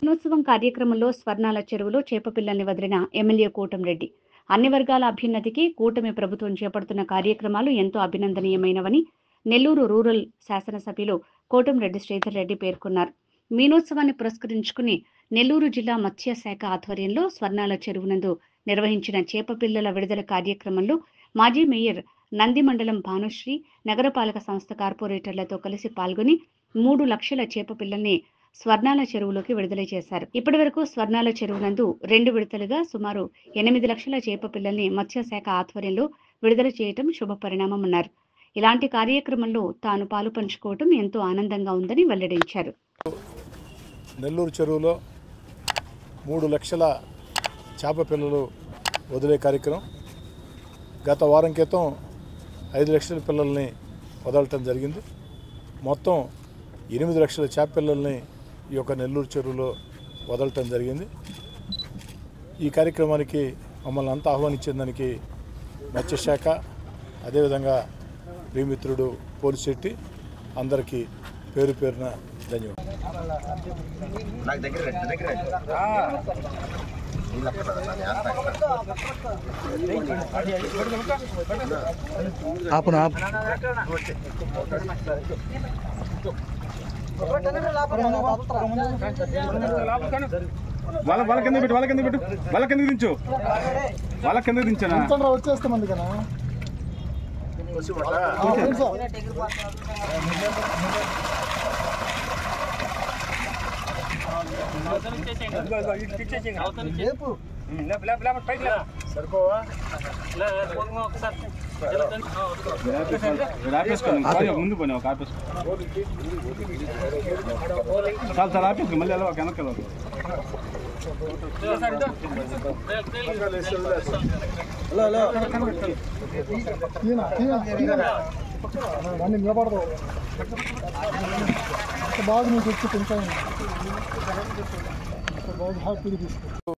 దినోత్సవం కార్యక్రమంలో స్వర్ణాల చెరువులో చేపపిల్లల్ని వదిలిన ఎమ్మెల్యే కోటంరెడ్డి అన్ని వర్గాల అభ్యున్నతికి కూటమి ప్రభుత్వం చేపడుతున్న కార్యక్రమాలు ఎంతో అభినందనీయమైనవని నెల్లూరు రూరల్ శాసనసభ్యులు కోటంరెడ్డి శ్రీధర్ రెడ్డి పేర్కొన్నారు. మీనోత్సవాన్ని పురస్కరించుకుని నెల్లూరు జిల్లా మత్స్యశాఖ ఆధ్వర్యంలో స్వర్ణాల చెరువునందు నిర్వహించిన చేపపిల్లల విడుదల కార్యక్రమంలో మాజీ మేయర్ నంది మండలం భానుశ్రీ నగరపాలక సంస్థ కార్పొరేటర్లతో కలిసి పాల్గొని 3 లక్షల చేపపిల్లల్ని స్వర్ణాల చెరువులోకి విడుదల చేశారు. ఇప్పటి వరకు స్వర్ణాల చెరువునందు 2 విడతలుగా సుమారు 8 లక్షల చేపపిల్లల్ని మత్స్యశాఖ ఆధ్వర్యంలో విడుదల చేయటం శుభ పరిణామమన్నారు. ఇలాంటి కార్యక్రమంలో తాను పాలు పంచుకోవటం ఎంతో ఆనందంగా ఉందని వెల్లడించారు. నెల్లూరు చెరువులో 3 లక్షల చేపపిల్లలు వదిలే కార్యక్రమం గత వారం క్రితం 5 లక్షల పిల్లల్ని వదలటం జరిగింది. మొత్తం 8 లక్షల చేపపిల్లల్ని ఈ యొక్క నెల్లూరు చెరువులో వదలటం జరిగింది. ఈ కార్యక్రమానికి మమ్మల్ని అంతా ఆహ్వానించిన దానికి మత్స్యశాఖ అదేవిధంగా ప్రియమిత్రుడు పోలిశెట్టి అందరికీ పేరు పేరున ధన్యవాదాలు. వాళ్ళ కింద పెట్టు వాళ్ళ కింద దించు వాళ్ళ కింద దించానా వచ్చేస్తామండి కదా ముందు పోయినా ఒక ఆపేసుకో చాలు సార్ ఆపేసుకో మళ్ళీ ఎలా వెనక్కి వెళ్ళదు. నిలబడదు బాగా మీకు వచ్చి కొంచెం బాగా హ్యాపీగా తీసుకో.